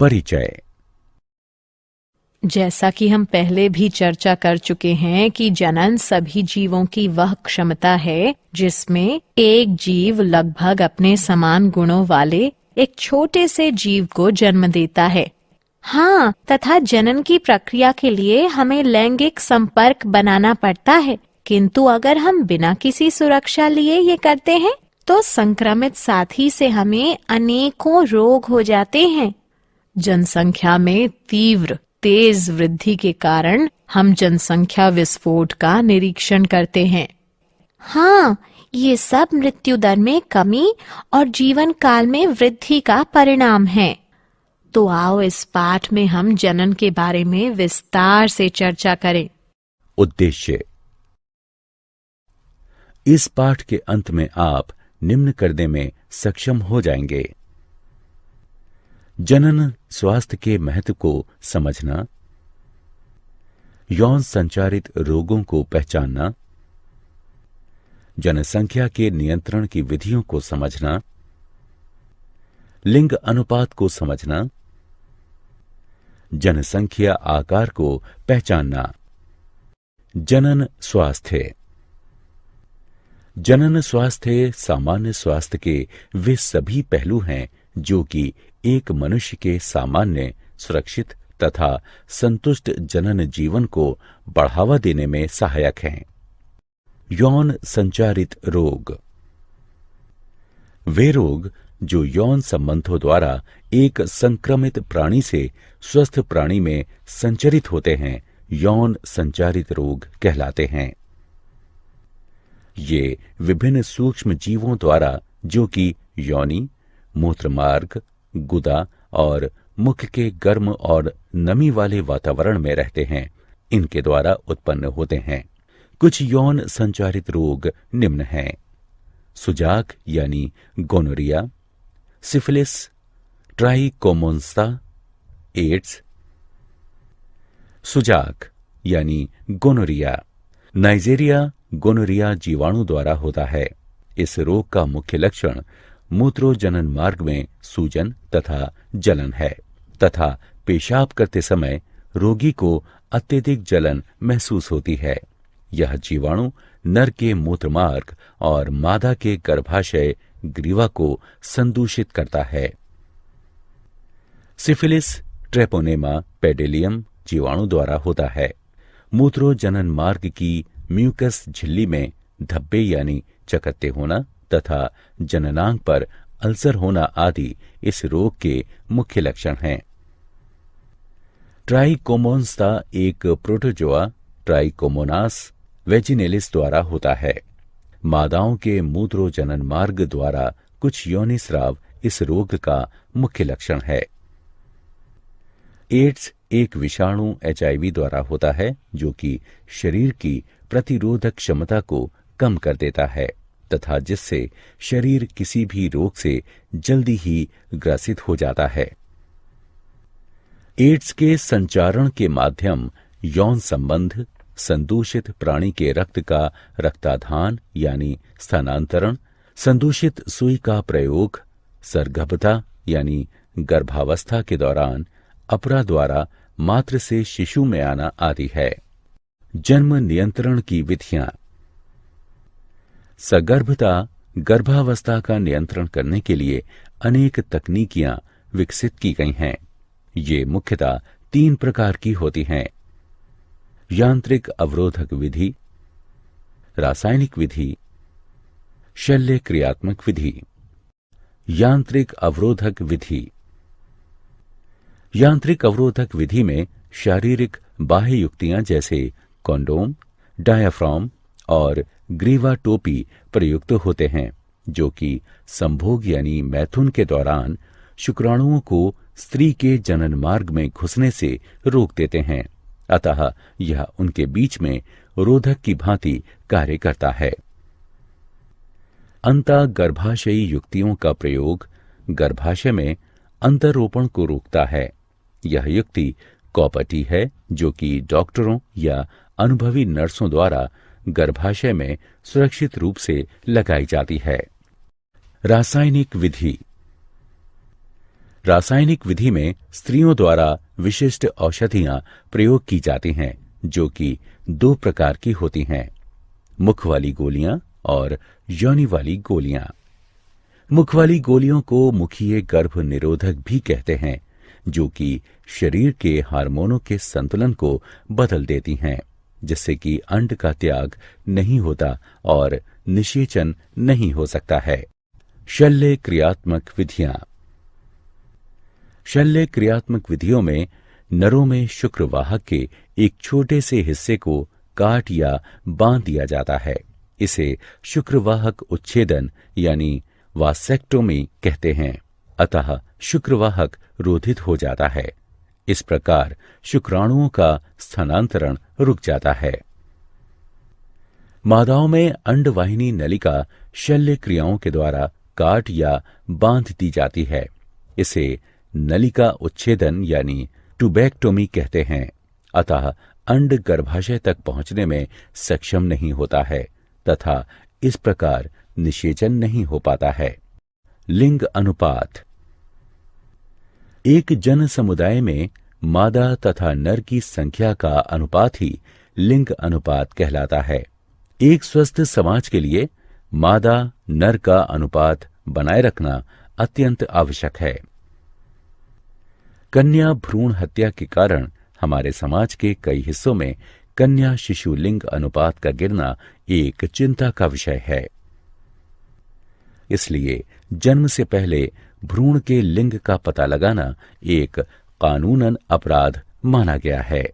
परिचय। जैसा कि हम पहले भी चर्चा कर चुके हैं कि जनन सभी जीवों की वह क्षमता है जिसमें एक जीव लगभग अपने समान गुणों वाले एक छोटे से जीव को जन्म देता है। हाँ, तथा जनन की प्रक्रिया के लिए हमें लैंगिक संपर्क बनाना पड़ता है, किंतु अगर हम बिना किसी सुरक्षा लिए ये करते हैं तो संक्रमित साथी से हमें अनेकों रोग हो जाते हैं। जनसंख्या में तीव्र तेज वृद्धि के कारण हम जनसंख्या विस्फोट का निरीक्षण करते हैं। हाँ, ये सब मृत्यु दर में कमी और जीवन काल में वृद्धि का परिणाम है। तो आओ इस पाठ में हम जनन के बारे में विस्तार से चर्चा करें। उद्देश्य। इस पाठ के अंत में आप निम्न करने में सक्षम हो जाएंगे: जनन स्वास्थ्य के महत्व को समझना, यौन संचारित रोगों को पहचानना, जनसंख्या के नियंत्रण की विधियों को समझना, लिंग अनुपात को समझना, जनसंख्या आकार को पहचानना। जनन स्वास्थ्य। जनन स्वास्थ्य सामान्य स्वास्थ्य के वे सभी पहलू हैं जो कि एक मनुष्य के सामान्य, सुरक्षित तथा संतुष्ट जनन जीवन को बढ़ावा देने में सहायक हैं। यौन संचारित रोग। वे रोग जो यौन संबंधों द्वारा एक संक्रमित प्राणी से स्वस्थ प्राणी में संचरित होते हैं, यौन संचारित रोग कहलाते हैं। ये विभिन्न सूक्ष्म जीवों द्वारा, जो कि योनि, मूत्रमार्ग, गुदा और मुख के गर्म और नमी वाले वातावरण में रहते हैं, इनके द्वारा उत्पन्न होते हैं। कुछ यौन संचारित रोग निम्न हैं: सुजाक यानी गोनोरिया, सिफिलिस, ट्राइकोमोन्स्ता, एड्स। सुजाक यानी गोनोरिया नाइजेरिया गोनोरिया जीवाणु द्वारा होता है। इस रोग का मुख्य लक्षण मूत्रोजनन मार्ग में सूजन तथा जलन है तथा पेशाब करते समय रोगी को अत्यधिक जलन महसूस होती है। यह जीवाणु नर के मूत्रमार्ग और मादा के गर्भाशय ग्रीवा को संदूषित करता है। सिफिलिस ट्रेपोनेमा पेडिलियम जीवाणु द्वारा होता है। मूत्रोजनन मार्ग की म्यूकस झिल्ली में धब्बे यानी चकत्ते होना तथा जननांग पर अल्सर होना आदि इस रोग के मुख्य लक्षण हैं। ट्राइकोमोन्स्ता एक प्रोटोजोआ ट्राइकोमोनास वेजिनेलिस द्वारा होता है। मादाओं के मूत्रोजनन मार्ग द्वारा कुछ योनिस्राव इस रोग का मुख्य लक्षण है। एड्स एक विषाणु HIV द्वारा होता है, जो कि शरीर की प्रतिरोधक क्षमता को कम कर देता है तथा जिससे शरीर किसी भी रोग से जल्दी ही ग्रसित हो जाता है। एड्स के संचारण के माध्यम यौन संबंध, संदूषित प्राणी के रक्त का रक्ताधान यानी स्थानांतरण, संदूषित सुई का प्रयोग, सरगर्भता यानी गर्भावस्था के दौरान अपरा द्वारा मात्र से शिशु में आना आदि है। जन्म नियंत्रण की विधियां। सगर्भता गर्भावस्था का नियंत्रण करने के लिए अनेक तकनीकियां विकसित की गई हैं। ये मुख्यतः 3 प्रकार की होती हैं: यांत्रिक अवरोधक विधि, रासायनिक विधि, शल्य क्रियात्मक विधि। यांत्रिक अवरोधक विधि। यांत्रिक अवरोधक विधि में शारीरिक बाह्य युक्तियां जैसे कॉन्डोम, डायाफ्राम और ग्रीवा टोपी प्रयुक्त होते हैं, जो कि संभोग यानी मैथुन के दौरान शुक्राणुओं को स्त्री के जनन मार्ग में घुसने से रोक देते हैं। अतः यह उनके बीच में रोधक की भांति कार्य करता है। अंतःगर्भाशयी युक्तियों का प्रयोग गर्भाशय में अंतरोपण को रोकता है। यह युक्ति कॉपटी है, जो कि डॉक्टरों या अनुभवी नर्सों द्वारा गर्भाशय में सुरक्षित रूप से लगाई जाती है। रासायनिक विधि। रासायनिक विधि में स्त्रियों द्वारा विशिष्ट औषधियां प्रयोग की जाती हैं, जो कि 2 प्रकार की होती हैं, मुख वाली गोलियां और योनि वाली गोलियां। मुख वाली गोलियों को मुखीय गर्भ निरोधक भी कहते हैं, जो कि शरीर के हार्मोनों के संतुलन को बदल देती हैं, जिससे कि अंड का त्याग नहीं होता और निषेचन नहीं हो सकता है। शल्य क्रियात्मक विधियां। शल्य क्रियात्मक विधियों में नरों में शुक्रवाहक के एक छोटे से हिस्से को काट या बांध दिया जाता है। इसे शुक्रवाहक उच्छेदन यानी वासेक्टोमी कहते हैं। अतः शुक्रवाहक रोधित हो जाता है। इस प्रकार शुक्राणुओं का स्थानांतरण रुक जाता है। मादाओं में अंडवाहिनी नलिका शल्य क्रियाओं के द्वारा काट या बांध दी जाती है। इसे नलिका उच्छेदन यानी ट्यूबेक्टोमी कहते हैं। अतः अंड गर्भाशय तक पहुंचने में सक्षम नहीं होता है तथा इस प्रकार निषेचन नहीं हो पाता है। लिंग अनुपात। एक जन समुदाय में मादा तथा नर की संख्या का अनुपात ही लिंग अनुपात कहलाता है। एक स्वस्थ समाज के लिए मादा नर का अनुपात बनाए रखना अत्यंत आवश्यक है। कन्या भ्रूण हत्या के कारण हमारे समाज के कई हिस्सों में कन्या शिशु लिंग अनुपात का गिरना एक चिंता का विषय है। इसलिए जन्म से पहले भ्रूण के लिंग का पता लगाना एक कानूनन अपराध माना गया है।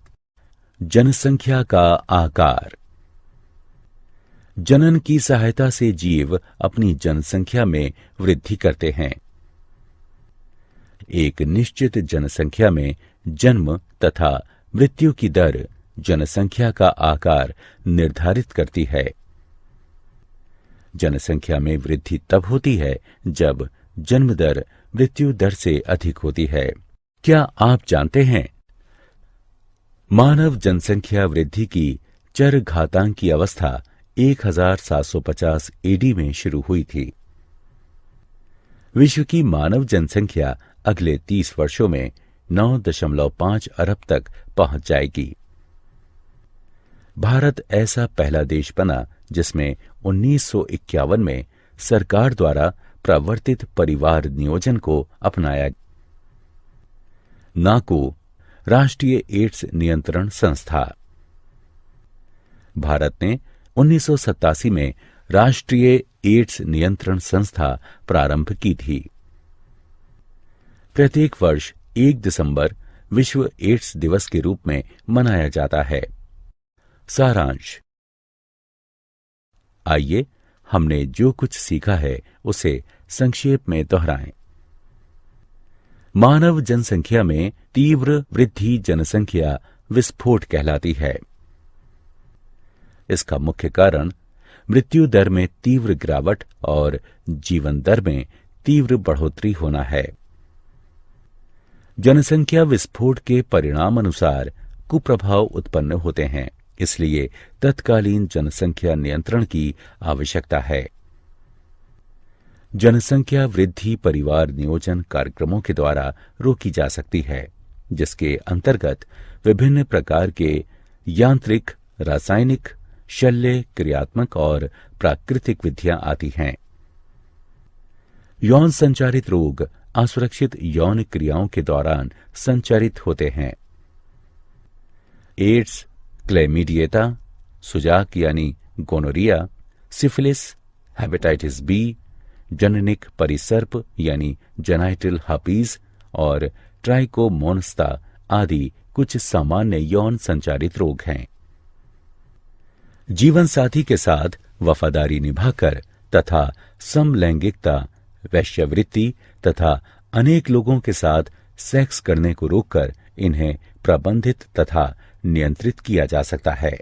जनसंख्या का आकार। जनन की सहायता से जीव अपनी जनसंख्या में वृद्धि करते हैं। एक निश्चित जनसंख्या में जन्म तथा मृत्यु की दर जनसंख्या का आकार निर्धारित करती है। जनसंख्या में वृद्धि तब होती है जब जन्म दर मृत्यु दर से अधिक होती है। क्या आप जानते हैं, मानव जनसंख्या वृद्धि की चरघातांकी अवस्था 1750 एडी में शुरू हुई थी। विश्व की मानव जनसंख्या अगले 30 वर्षों में 9.5 अरब तक पहुंच जाएगी। भारत ऐसा पहला देश बना जिसमें 1951 में सरकार द्वारा प्रवर्तित परिवार नियोजन को अपनाया। नाको राष्ट्रीय एड्स नियंत्रण संस्था। भारत ने 1987 में राष्ट्रीय एड्स नियंत्रण संस्था प्रारंभ की थी। प्रत्येक वर्ष 1 दिसंबर विश्व एड्स दिवस के रूप में मनाया जाता है। सारांश। आइए हमने जो कुछ सीखा है उसे संक्षेप में दोहराएं। मानव जनसंख्या में तीव्र वृद्धि जनसंख्या विस्फोट कहलाती है। इसका मुख्य कारण मृत्यु दर में तीव्र गिरावट और जीवन दर में तीव्र बढ़ोतरी होना है। जनसंख्या विस्फोट के परिणाम अनुसार कुप्रभाव उत्पन्न होते हैं, इसलिए तत्कालीन जनसंख्या नियंत्रण की आवश्यकता है। जनसंख्या वृद्धि परिवार नियोजन कार्यक्रमों के द्वारा रोकी जा सकती है, जिसके अंतर्गत विभिन्न प्रकार के यांत्रिक, रासायनिक, शल्य क्रियात्मक और प्राकृतिक विधियां आती हैं। यौन संचारित रोग असुरक्षित यौन क्रियाओं के दौरान संचारित होते हैं। एड्स, क्लैमिडिएटा, सुजाक यानी गोनोरिया, सिफिलिस, हेपेटाइटिस बी, जननिक परिसर्प यानी जेनाइटल हर्पीज और ट्राइकोमोनस्ता आदि कुछ सामान्य यौन संचारित रोग हैं। जीवन साथी के साथ वफादारी निभाकर तथा समलैंगिकता, वैश्यवृत्ति तथा अनेक लोगों के साथ सेक्स करने को रोककर इन्हें प्रबंधित तथा नियंत्रित किया जा सकता है।